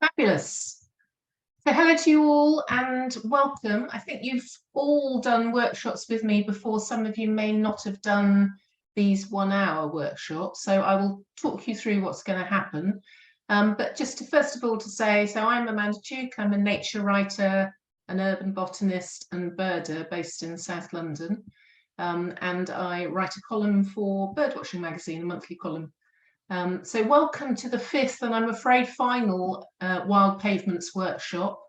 Fabulous. So hello to you all and welcome. I think you've all done workshops with me before. Some of you may not have done these 1-hour workshops, so I will talk you through what's going to happen. But just to first of all to say, so I'm Amanda Duke, I'm a nature writer, an urban botanist and birder based in South London. And I write a column for Birdwatching magazine, a monthly column. So welcome to the fifth and I'm afraid final Wild Pavements workshop.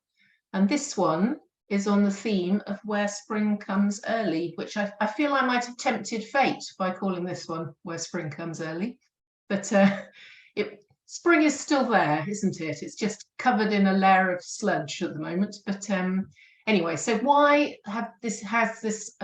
And this one is on the theme of Where Spring Comes Early, which I feel I might have tempted fate by calling this one Where Spring Comes Early. But spring is still there, isn't it? It's just covered in a layer of sludge at the moment. But anyway, so why has this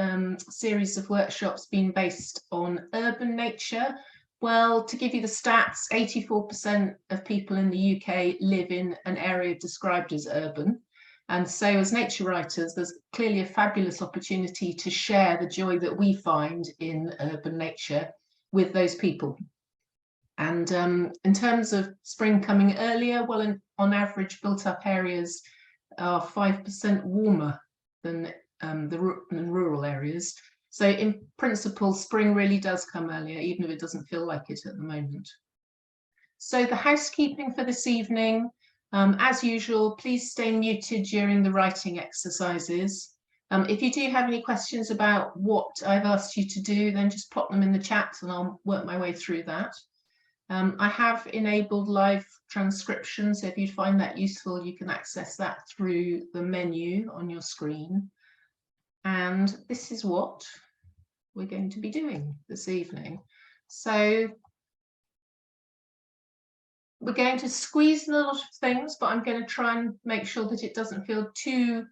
series of workshops been based on urban nature? Well, to give you the stats, 84% of people in the UK live in an area described as urban. And so as nature writers, there's clearly a fabulous opportunity to share the joy that we find in urban nature with those people. And in terms of spring coming earlier, well, on average, built-up areas are 5% warmer than rural areas. So in principle, spring really does come earlier, even if it doesn't feel like it at the moment. So the housekeeping for this evening, as usual, please stay muted during the writing exercises. If you do have any questions about what I've asked you to do, then just pop them in the chat and I'll work my way through that. I have enabled live transcription, so if you find that useful, you can access that through the menu on your screen. And this is what we're going to be doing this evening. So we're going to squeeze in a lot of things, but I'm going to try and make sure that it doesn't feel too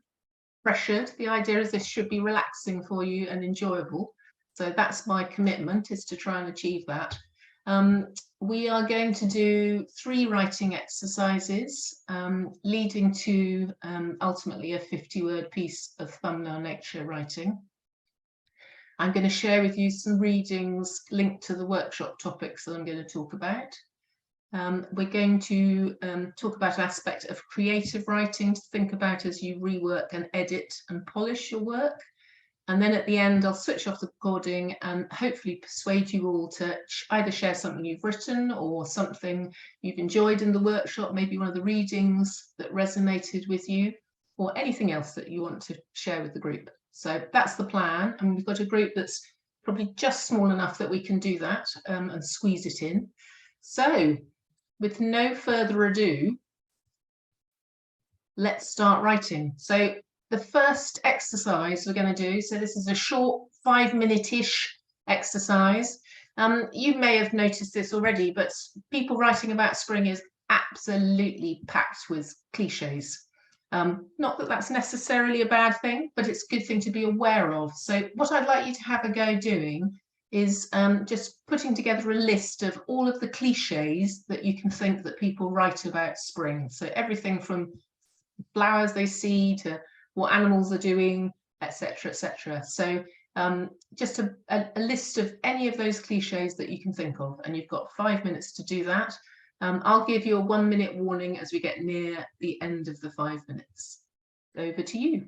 pressured. The idea is this should be relaxing for you and enjoyable. So that's my commitment, is to try and achieve that. We are going to do 3 writing exercises, leading to ultimately a 50-word piece of thumbnail nature writing. I'm going to share with you some readings linked to the workshop topics that I'm going to talk about. We're going to talk about an aspect of creative writing to think about as you rework and edit and polish your work. And then at the end, I'll switch off the recording and hopefully persuade you all to either share something you've written or something you've enjoyed in the workshop, maybe one of the readings that resonated with you, or anything else that you want to share with the group. So that's the plan. And we've got a group that's probably just small enough that we can do that and squeeze it in. So with no further ado, let's start writing. So the first exercise we're going to do, so this is a short 5-minute-ish exercise. You may have noticed this already, but people writing about spring is absolutely packed with cliches. Not that that's necessarily a bad thing, but it's a good thing to be aware of. So what I'd like you to have a go doing is just putting together a list of all of the cliches that you can think that people write about spring. So everything from flowers they see to what animals are doing, etc., etc. So just a list of any of those cliches that you can think of, and you've got 5 minutes to do that. I'll give you a 1-minute warning as we get near the end of the 5 minutes. Over to you.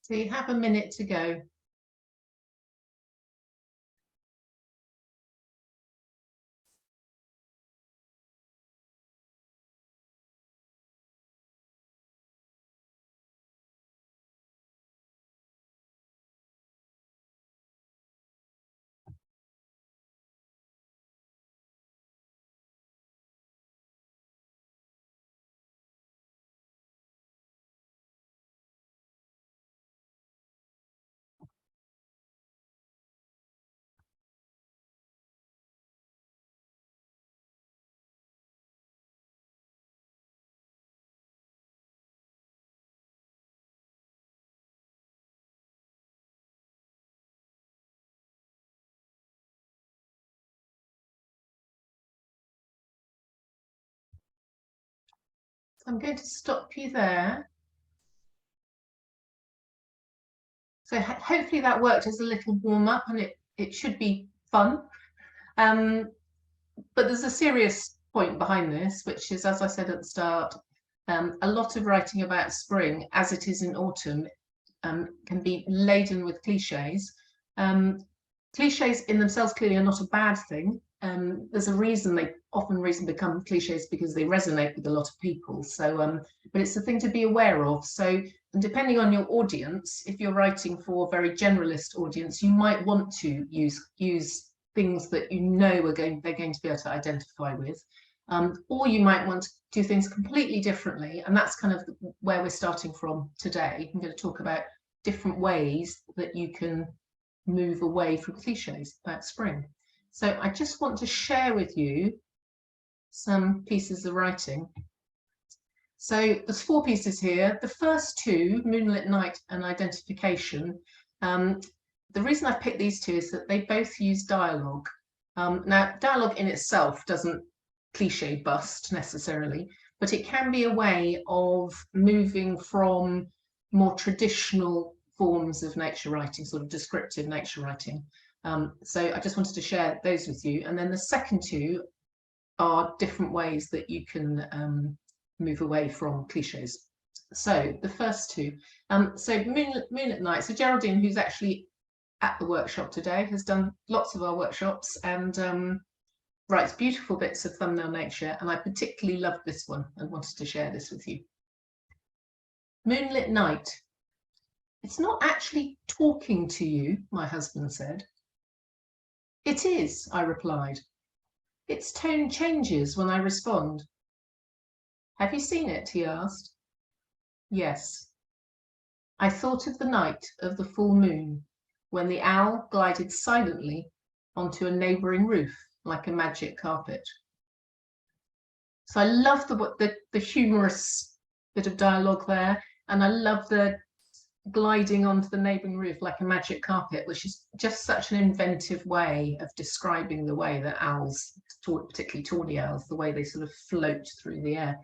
So you have a minute to go. I'm going to stop you there. So hopefully that worked as a little warm up, and it should be fun. But there's a serious point behind this, which is, as I said at the start, a lot of writing about spring, as it is in autumn, can be laden with cliches. Cliches in themselves clearly are not a bad thing. There's a reason they often become cliches, because they resonate with a lot of people. So, but it's a thing to be aware of. So, and depending on your audience, if you're writing for a very generalist audience, you might want to use things that you know they're going to be able to identify with, or you might want to do things completely differently. And that's kind of where we're starting from today. I'm going to talk about different ways that you can move away from cliches about spring. So I just want to share with you some pieces of writing. So there's 4 pieces here. The first 2, Moonlit Night and Identification. The reason I picked these 2 is that they both use dialogue. Now, dialogue in itself doesn't cliche bust necessarily, but it can be a way of moving from more traditional forms of nature writing, sort of descriptive nature writing. So I just wanted to share those with you. And then the second 2 are different ways that you can move away from cliches. So the first 2, so Moonlit Night. So Geraldine, who's actually at the workshop today, has done lots of our workshops and writes beautiful bits of thumbnail nature, and I particularly loved this one and wanted to share this with you. Moonlit Night. It's not actually talking to you, my husband said. It is, I replied. Its tone changes when I respond. Have you seen it? He asked. Yes. I thought of the night of the full moon, when the owl glided silently onto a neighbouring roof like a magic carpet. So I love the humorous bit of dialogue there, and I love the gliding onto the neighbouring roof like a magic carpet, which is just such an inventive way of describing the way that owls, particularly tawny owls, the way they sort of float through the air.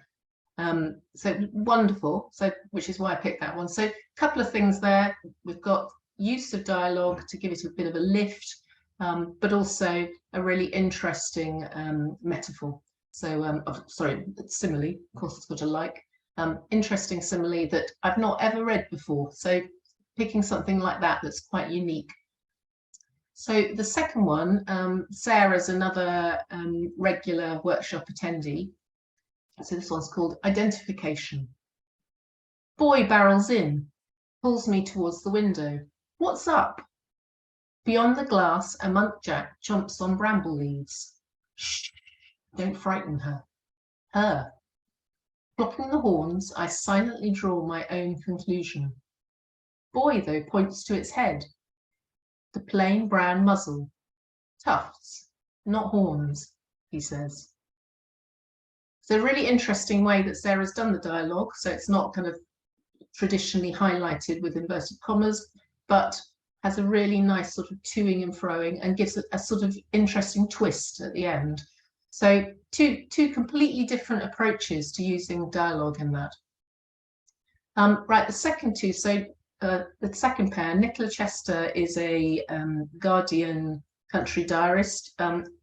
So wonderful. So, which is why I picked that one. So a couple of things there. We've got use of dialogue to give it a bit of a lift, but also a really interesting metaphor. So, sorry, simile. Of course, it's got a like. Interesting simile that I've not ever read before. So picking something like that that's quite unique. So the second one, Sarah's another regular workshop attendee. So this one's called Identification. Boy barrels in, pulls me towards the window. What's up? Beyond the glass, a muntjac chomps on bramble leaves. Shh, don't frighten her. Her. Clocking the horns, I silently draw my own conclusion. Boy, though, points to its head. The plain brown muzzle. Tufts, not horns, he says. So a really interesting way that Sarah's done the dialogue. So it's not kind of traditionally highlighted with inverted commas, but has a really nice sort of toing and froing and gives a sort of interesting twist at the end. So two completely different approaches to using dialogue in that. Right, the second 2, so the second pair, Nicola Chester is a Guardian country diarist.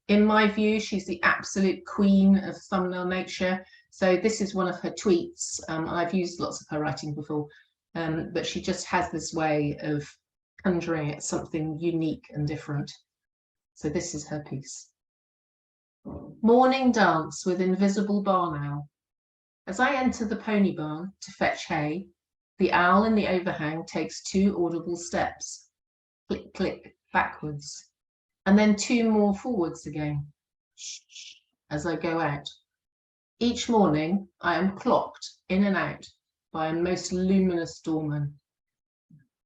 In my view, she's the absolute queen of thumbnail nature. So this is one of her tweets. I've used lots of her writing before. but she just has this way of conjuring at something unique and different. So this is her piece. Morning dance with invisible barn owl. As I enter the pony barn to fetch hay, the owl in the overhang takes 2 audible steps, click, click, backwards, and then 2 more forwards again, as I go out. Each morning, I am clocked in and out by a most luminous doorman.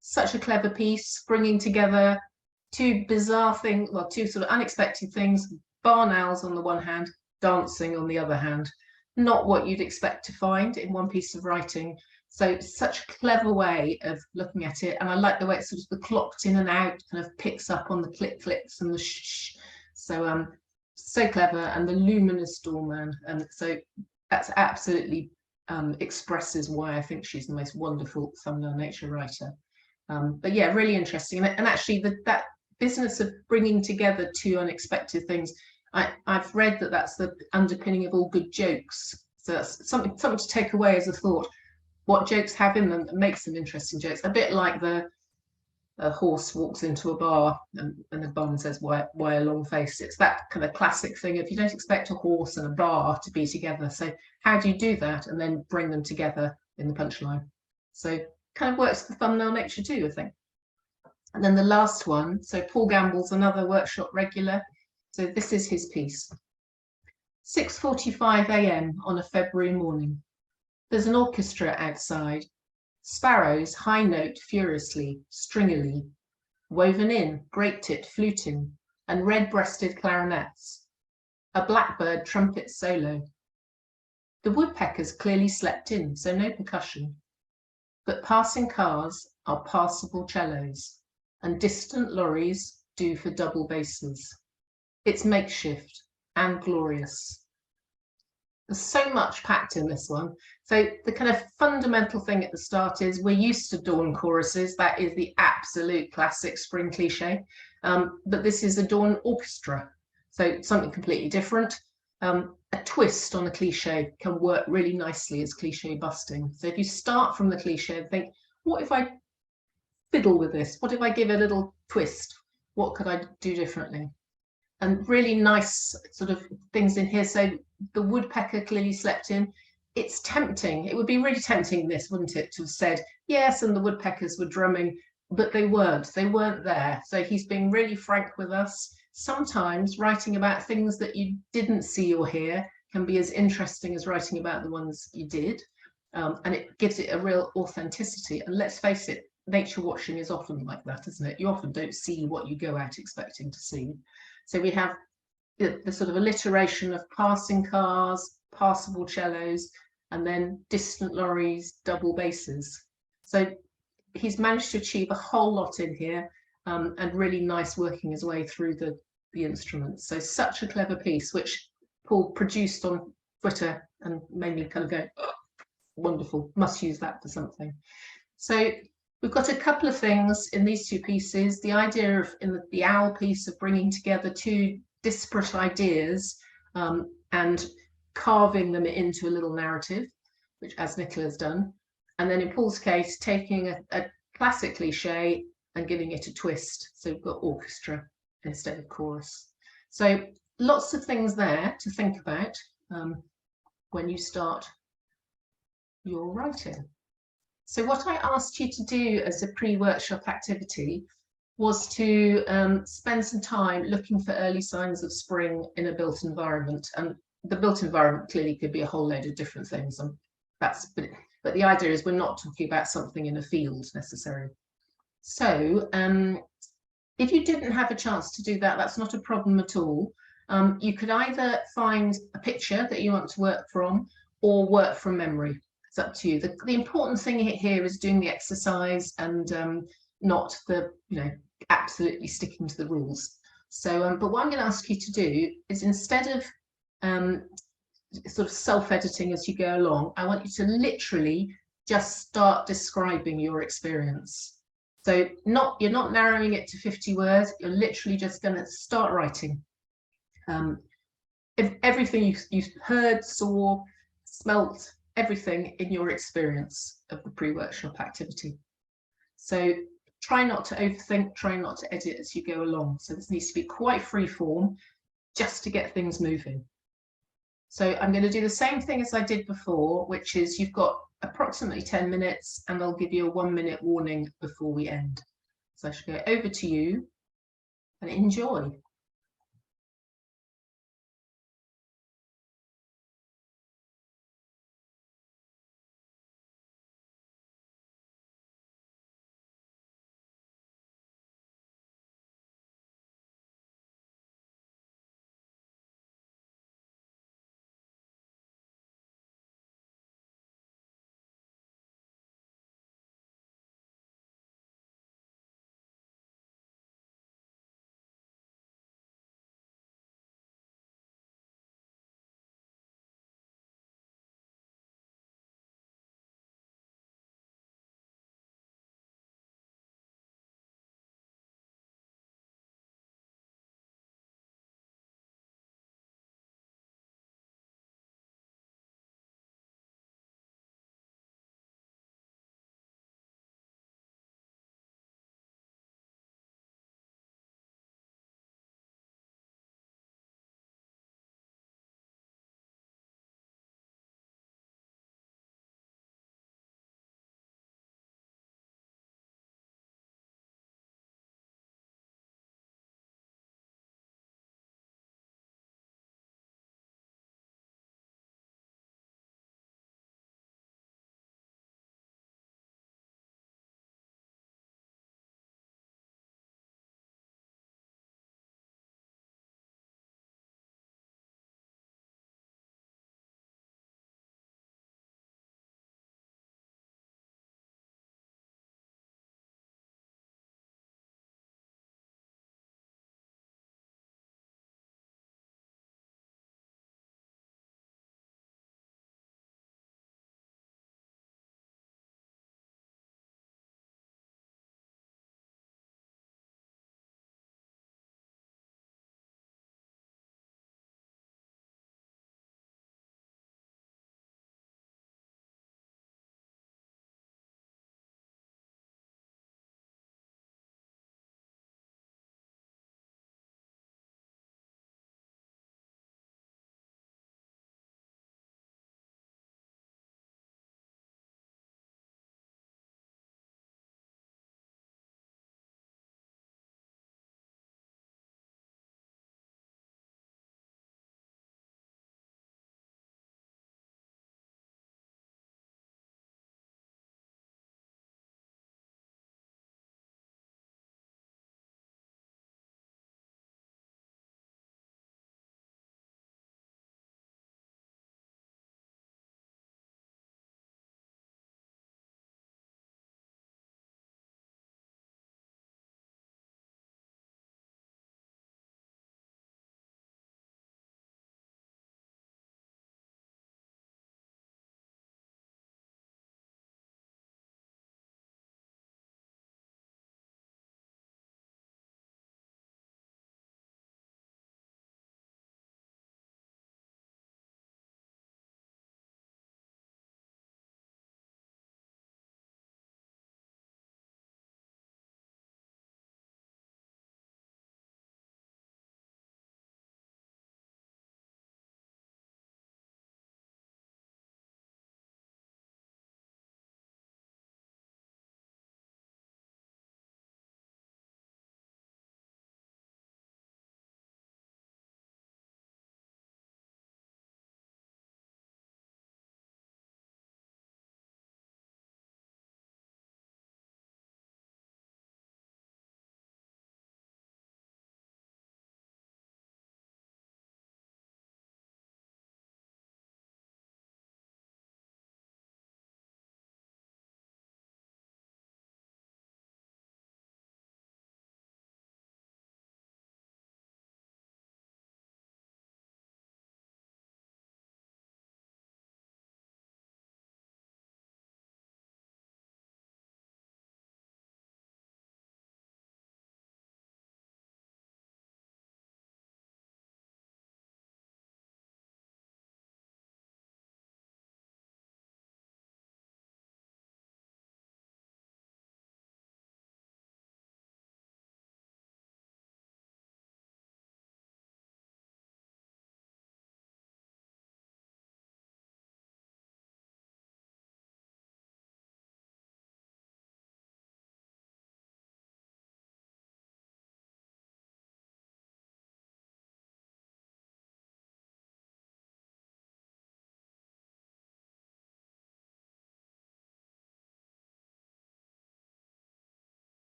Such a clever piece, bringing together 2 bizarre things, well, 2 sort of unexpected things, barn owls on the one hand, dancing on the other hand. Not what you'd expect to find in one piece of writing. So such a clever way of looking at it. And I like the way it's sort of the clocked in and out kind of picks up on the click clicks and the shh. So so clever, and the luminous doorman. And so that's absolutely expresses why I think she's the most wonderful thumbnail nature writer. But yeah, really interesting. And actually that business of bringing together 2 unexpected things, I've read that that's the underpinning of all good jokes. So that's something to take away as a thought. What jokes have in them that makes them interesting jokes. A bit like a horse walks into a bar and the barman says, why a long face? It's that kind of classic thing of you don't expect a horse and a bar to be together. So how do you do that and then bring them together in the punchline? So kind of works for thumbnail nature too, I think. And then the last one, so Paul Gamble's another workshop regular. So this is his piece. 6:45 a.m. on a February morning. There's an orchestra outside. Sparrows high note furiously, stringily, woven in, great-tipped fluting, and red-breasted clarinets. A blackbird trumpet solo. The woodpeckers clearly slept in, so no percussion. But passing cars are passable cellos, and distant lorries do for double basses. It's makeshift and glorious. There's so much packed in this one. So the kind of fundamental thing at the start is we're used to dawn choruses. That is the absolute classic spring cliche. But this is a dawn orchestra. So something completely different. A twist on a cliche can work really nicely as cliche busting. So if you start from the cliche and think, what if I fiddle with this? What if I give a little twist? What could I do differently? And really nice sort of things in here. So the woodpecker clearly slept in. It's tempting. It would be really tempting, this, wouldn't it, to have said, yes, and the woodpeckers were drumming, but they weren't. They weren't there. So he's being really frank with us. Sometimes writing about things that you didn't see or hear can be as interesting as writing about the ones you did. And it gives it a real authenticity. And let's face it, nature watching is often like that, isn't it? You often don't see what you go out expecting to see. So we have the sort of alliteration of passing cars, passable cellos, and then distant lorries, double basses. So he's managed to achieve a whole lot in here, and really nice working his way through the instruments. So such a clever piece, which Paul produced on Twitter and made me kind of go, oh, wonderful, must use that for something. So we've got a couple of things in these 2 pieces. The idea of, in the owl piece, of bringing together 2 disparate ideas and carving them into a little narrative, which as Nicola's done. And then in Paul's case, taking a classic cliche and giving it a twist. So we've got orchestra instead of chorus. So lots of things there to think about when you start your writing. So what I asked you to do as a pre-workshop activity was to spend some time looking for early signs of spring in a built environment. And the built environment clearly could be a whole load of different things. And but the idea is we're not talking about something in a field necessarily. So if you didn't have a chance to do that, that's not a problem at all. You could either find a picture that you want to work from or work from memory. It's up to you. The important thing here is doing the exercise and not the, absolutely sticking to the rules. So, but what I'm going to ask you to do is, instead of sort of self-editing as you go along, I want you to literally just start describing your experience. So you're not narrowing it to 50 words, you're literally just going to start writing. If everything you heard, saw, smelt, everything in your experience of the pre-workshop activity. So try not to overthink, try not to edit as you go along. So this needs to be quite free form just to get things moving. So I'm going to do the same thing as I did before, which is you've got approximately 10 minutes and I'll give you a 1-minute warning before we end. So I should go over to you and enjoy.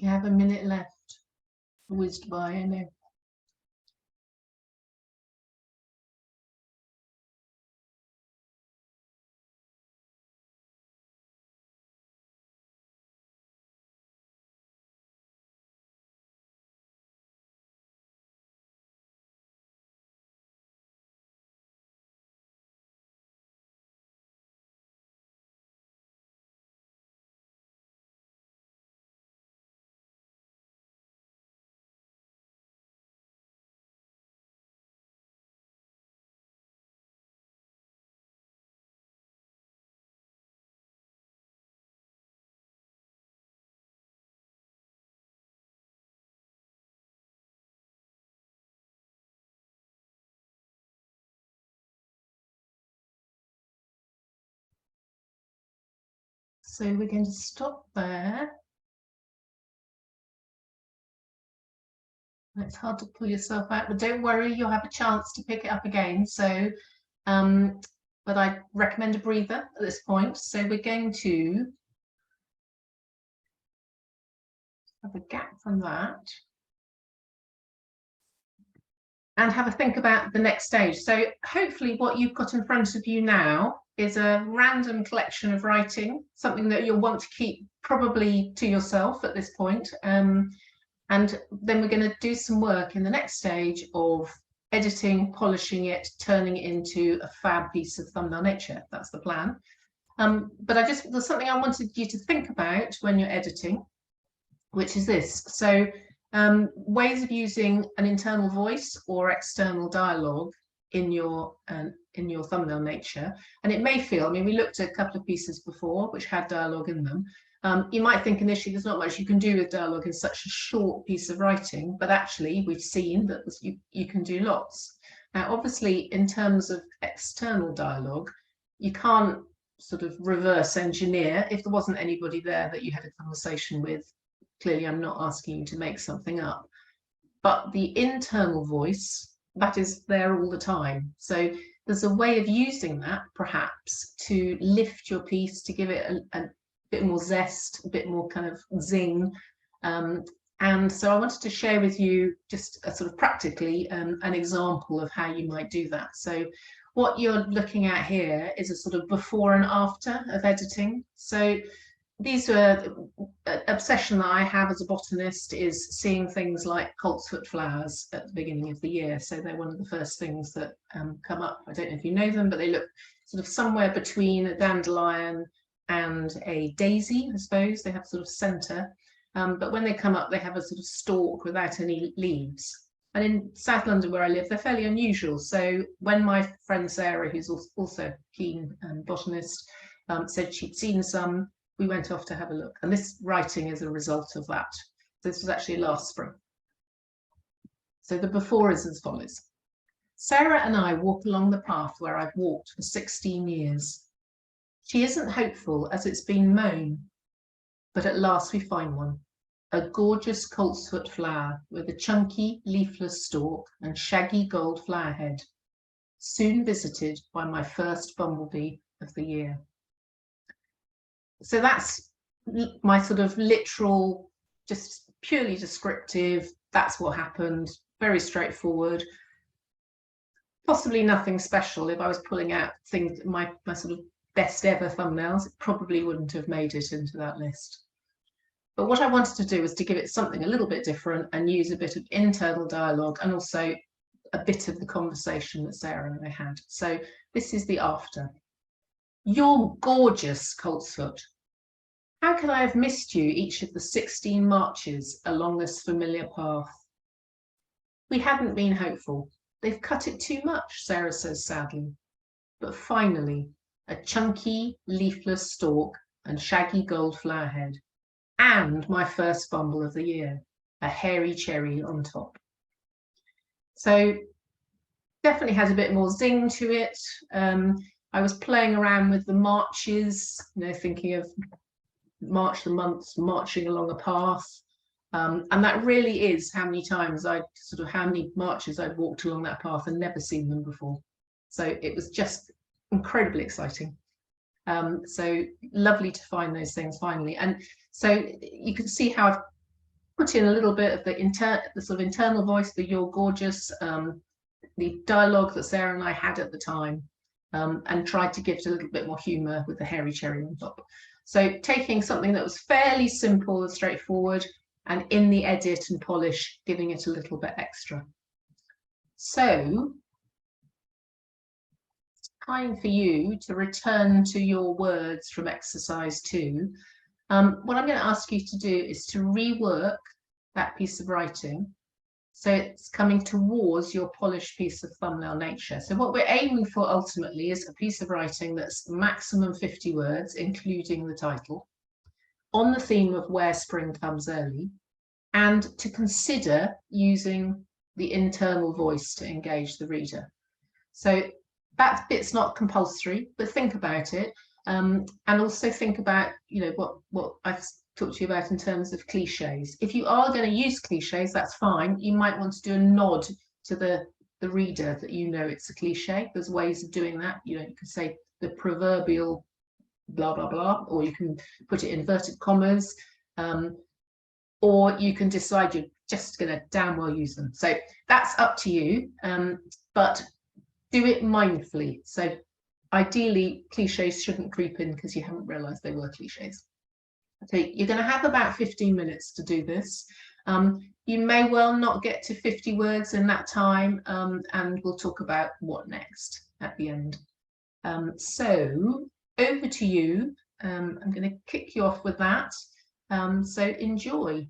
You have a minute left. Whizzed by, I know. So we're going to stop there. It's hard to pull yourself out, but don't worry, you'll have a chance to pick it up again. So, but I recommend a breather at this point. So we're going to have a gap from that and have a think about the next stage. So hopefully what you've got in front of you now is a random collection of writing, something that you'll want to keep probably to yourself at this point. And then we're going to do some work in the next stage of editing, polishing it, turning it into a fab piece of thumbnail nature. That's the plan. But there's something I wanted you to think about when you're editing, which is this. So ways of using an internal voice or external dialogue in your thumbnail nature. And it may feel, I mean, we looked at a couple of pieces before which had dialogue in them. You might think initially there's not much you can do with dialogue in such a short piece of writing, but actually we've seen that you can do lots. Now, obviously, in terms of external dialogue, you can't sort of reverse engineer. If there wasn't anybody there that you had a conversation with, clearly I'm not asking you to make something up. But the internal voice, that is there all the time. So there's a way of using that, perhaps, to lift your piece, to give it a bit more zest, a bit more kind of zing. And so I wanted to share with you just sort of practically an example of how you might do that. So what you're looking at here is a sort of before and after of editing. So these are an obsession that I have as a botanist, is seeing things like coltsfoot flowers at the beginning of the year. So they're one of the first things that come up. I don't know if you know them, but they look sort of somewhere between a dandelion and a daisy, I suppose. They have sort of centre, but when they come up, they have a sort of stalk without any leaves. And in South London, where I live, they're fairly unusual. So when my friend Sarah, who's also a keen botanist, said she'd seen some, we went off to have a look. And this writing is a result of that. This was actually last spring. So the before is as follows. Sarah and I walk along the path where I've walked for 16 years. She isn't hopeful as it's been mown, but at last we find one, a gorgeous coltsfoot flower with a chunky leafless stalk and shaggy gold flower head, soon visited by my first bumblebee of the year. So that's my sort of literal, just purely descriptive, that's what happened, very straightforward. Possibly nothing special. If I was pulling out things, my sort of best ever thumbnails, it probably wouldn't have made it into that list. But what I wanted to do was to give it something a little bit different and use a bit of internal dialogue and also a bit of the conversation that Sarah and I had. So this is the after. You're gorgeous, coltsfoot. How could I have missed you each of the 16 marches along this familiar path? We hadn't been hopeful. They've cut it too much, Sarah says sadly. But finally, a chunky, leafless stalk and shaggy gold flower head, and my first bumble of the year, a hairy cherry on top. So definitely has a bit more zing to it. I was playing around with the marches, you know, thinking of March the months, marching along a path. And that really is how many marches I'd walked along that path and never seen them before. So it was just incredibly exciting. So lovely to find those things finally. And so you can see how I've put in a little bit of the sort of internal voice, the "you're gorgeous," the dialogue that Sarah and I had at the time, and tried to give it a little bit more humour with the hairy cherry on top. So taking something that was fairly simple and straightforward, and in the edit and polish, giving it a little bit extra. So it's time for you to return to your words from exercise 2. What I'm going to ask you to do is to rework that piece of writing so it's coming towards your polished piece of thumbnail nature. So what we're aiming for ultimately is a piece of writing that's maximum 50 words, including the title, on the theme of where spring comes early, and to consider using the internal voice to engage the reader. So that bit's not compulsory, but think about it. And also think about, what I've talked to you about in terms of cliches. If you are going to use cliches, that's fine. You might want to do a nod to the reader that it's a cliche. There's ways of doing that. You could say the proverbial blah, blah, blah, or you can put it in inverted commas, or you can decide you're just going to damn well use them. So that's up to you, but do it mindfully. So ideally, cliches shouldn't creep in because you haven't realized they were cliches. So you're going to have about 15 minutes to do this. You may well not get to 50 words in that time, and we'll talk about what next at the end. So over to you. I'm going to kick you off with that. So enjoy.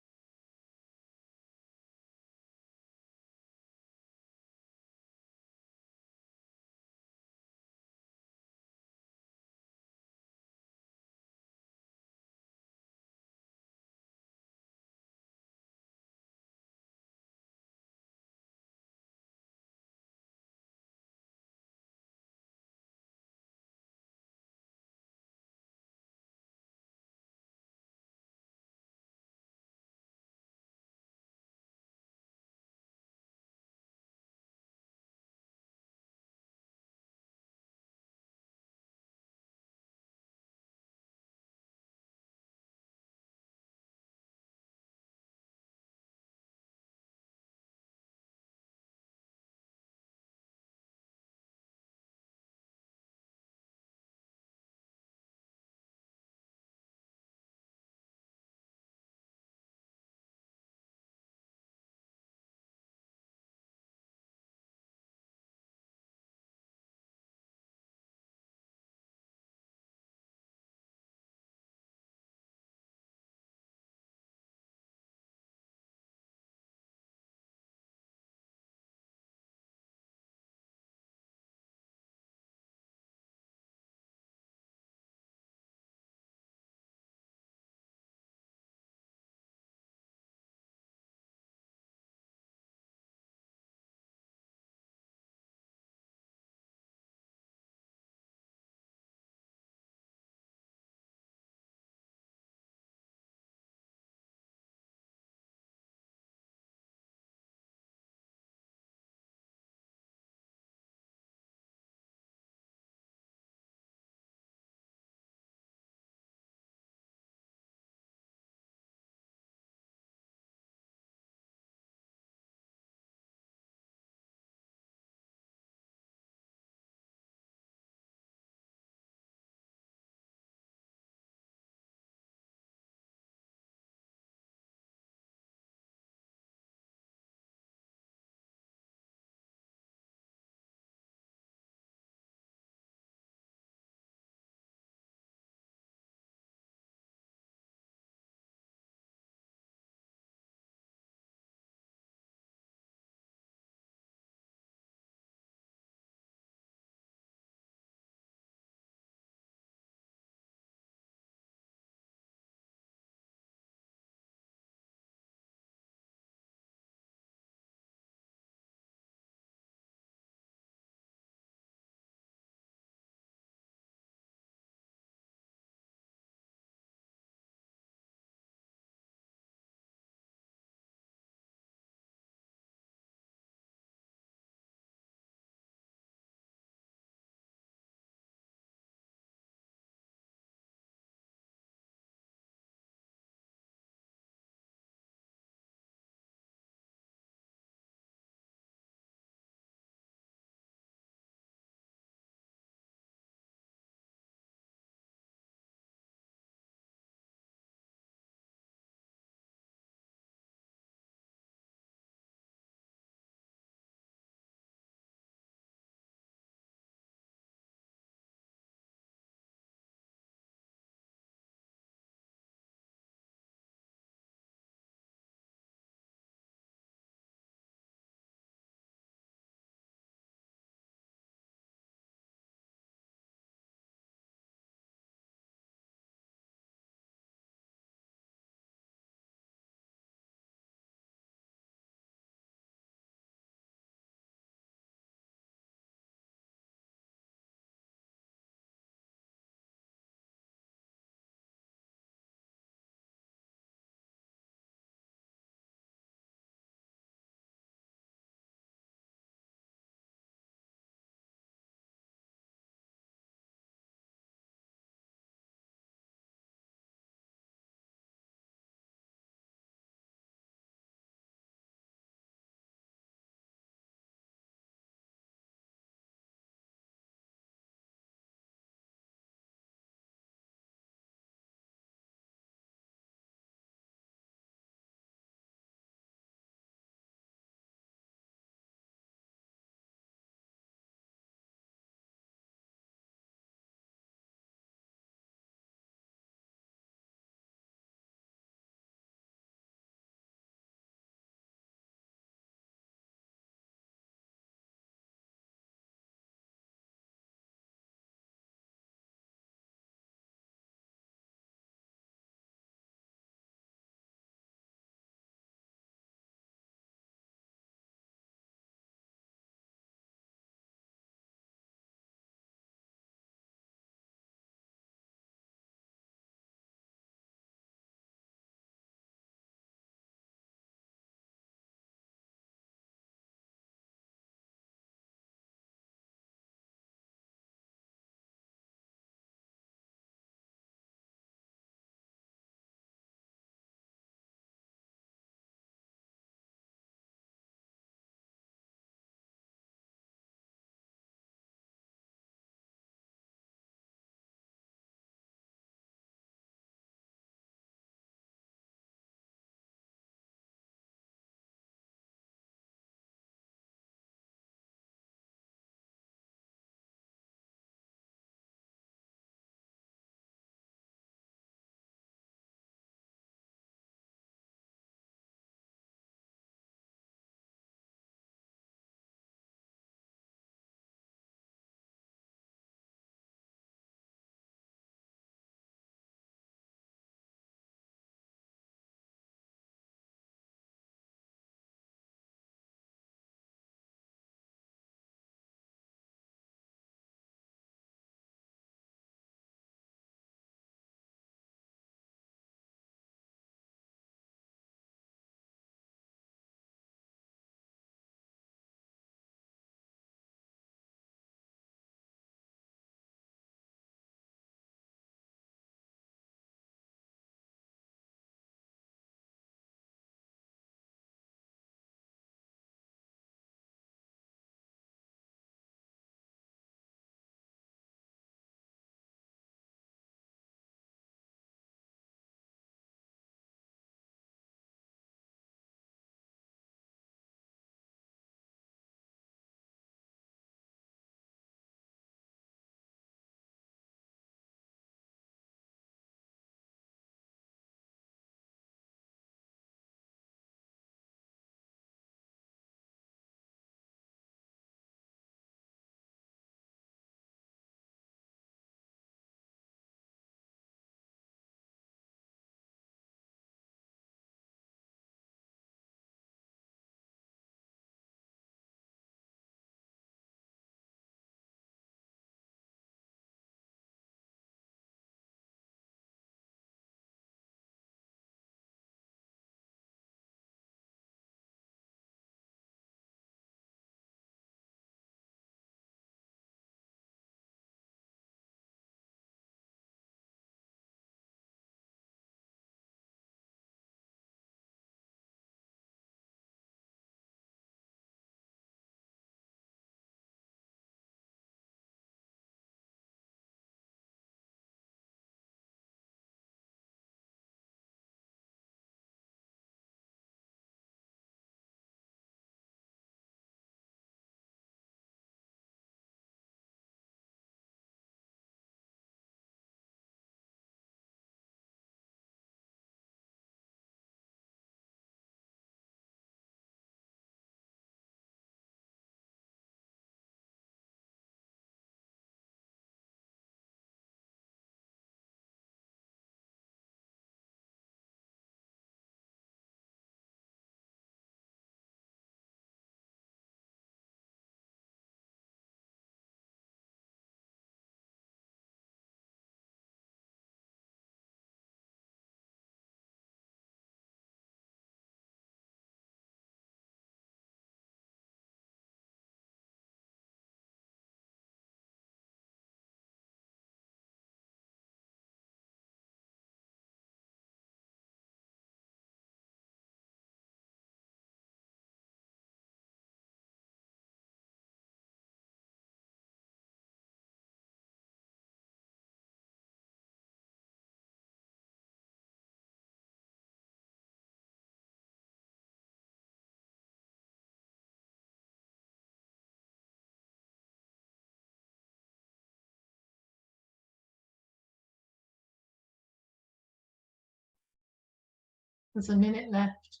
There's a minute left.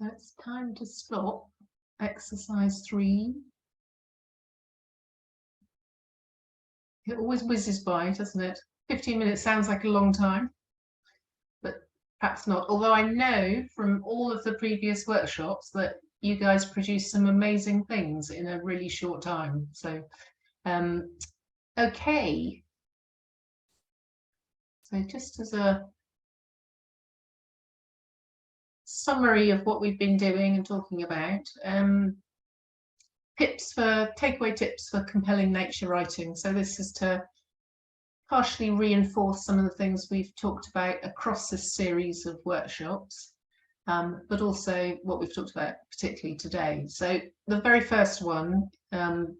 So it's time to stop. Exercise 3. It always whizzes by, doesn't it? 15 minutes sounds like a long time, but perhaps not. Although I know from all of the previous workshops that you guys produce some amazing things in a really short time. So, okay. So just as a summary of what we've been doing and talking about, takeaway tips for compelling nature writing. So this is to partially reinforce some of the things we've talked about across this series of workshops, but also what we've talked about particularly today. So the very first one,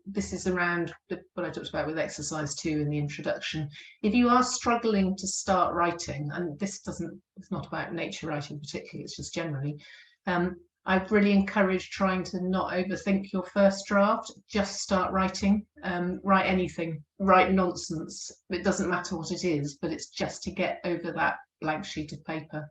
this is around what I talked about with exercise 2 in the introduction. If you are struggling to start writing, and it's not about nature writing particularly, it's just generally, I've really encouraged trying to not overthink your first draft. Just start writing. Write anything, write nonsense. It doesn't matter what it is, but it's just to get over that blank sheet of paper.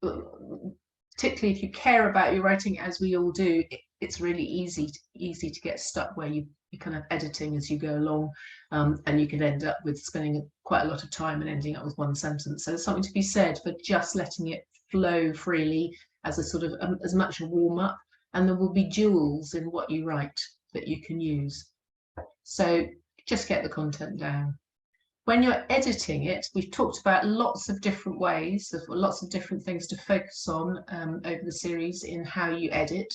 Particularly if you care about your writing, as we all do, it's really easy to get stuck where you're kind of editing as you go along, and you can end up with spending quite a lot of time and ending up with one sentence. So there's something to be said for just letting it flow freely as a sort of as much a warm-up, and there will be jewels in what you write that you can use. So just get the content down. When you're editing it, we've talked about lots of different ways, lots of different things to focus on over the series in how you edit.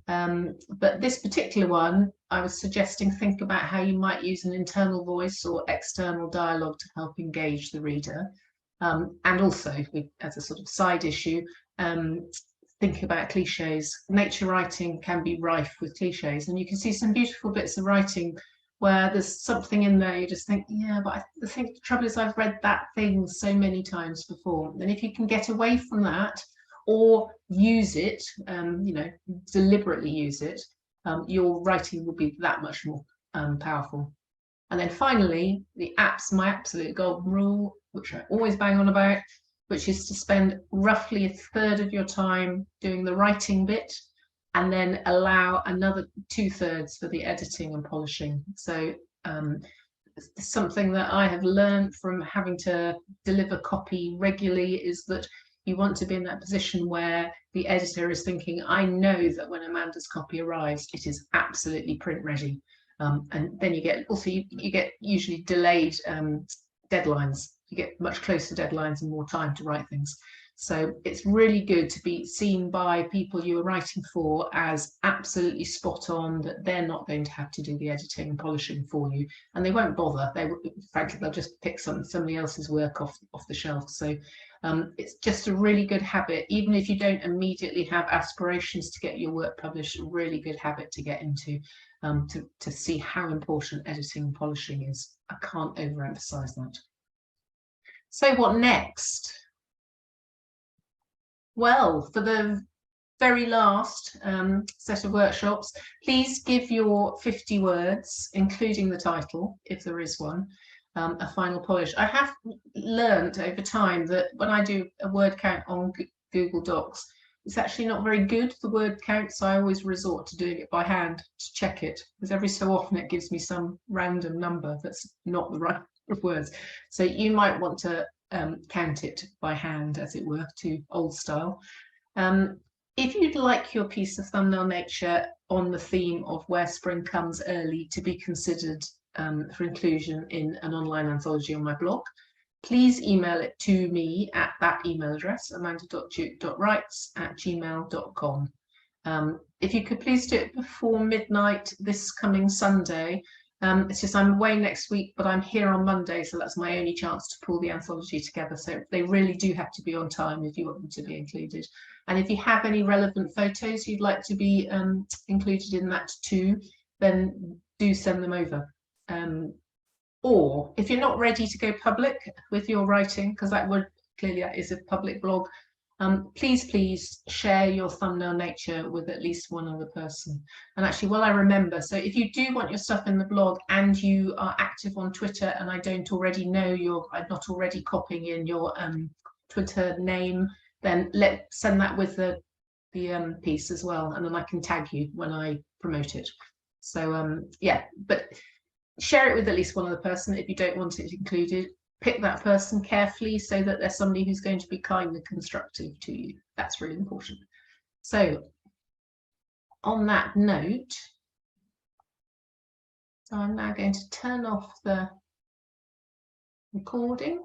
But this particular one, I was suggesting think about how you might use an internal voice or external dialogue to help engage the reader. And also, as a sort of side issue, think about cliches. Nature writing can be rife with cliches, and you can see some beautiful bits of writing where there's something in there you just think, yeah, but I think the trouble is I've read that thing so many times before. And if you can get away from that or use it, you know, deliberately use it, your writing will be that much more powerful. And then finally, my absolute golden rule, which I always bang on about, which is to spend roughly a third of your time doing the writing bit, and then allow another 2/3 for the editing and polishing. So something that I have learned from having to deliver copy regularly is that you want to be in that position where the editor is thinking, I know that when Amanda's copy arrives, it is absolutely print ready. And then you get usually delayed deadlines. You get much closer deadlines and more time to write things. So it's really good to be seen by people you are writing for as absolutely spot on, that they're not going to have to do the editing and polishing for you, and they won't bother. Frankly, they'll just pick somebody else's work off the shelf. So it's just a really good habit, even if you don't immediately have aspirations to get your work published. A really good habit to get into, to see how important editing and polishing is. I can't overemphasize that. So what next? Well, for the very last set of workshops, please give your 50 words, including the title, if there is one, a final polish. I have learned over time that when I do a word count on Google Docs, it's actually not very good, the word count, so I always resort to doing it by hand to check it, because every so often it gives me some random number that's not the right words. So you might want to count it by hand, as it were, to old style. If you'd like your piece of thumbnail nature on the theme of where spring comes early to be considered for inclusion in an online anthology on my blog, please email it to me at that email address, amanda.duke.writes@gmail.com. If you could please do it before midnight this coming Sunday. It's just I'm away next week, but I'm here on Monday, so that's my only chance to pull the anthology together. So they really do have to be on time if you want them to be included. And if you have any relevant photos you'd like to be included in that too, then do send them over. Or if you're not ready to go public with your writing, because that is a public blog, please share your thumbnail nature with at least one other person. And actually, while I remember, so if you do want your stuff in the blog and you are active on Twitter and I don't already know I'm not already copying in your Twitter name, then send that with the piece as well, and then I can tag you when I promote it. So yeah, but share it with at least one other person if you don't want it included. Pick that person carefully so that there's somebody who's going to be kind and constructive to you. That's really important. So on that note, so I'm now going to turn off the recording.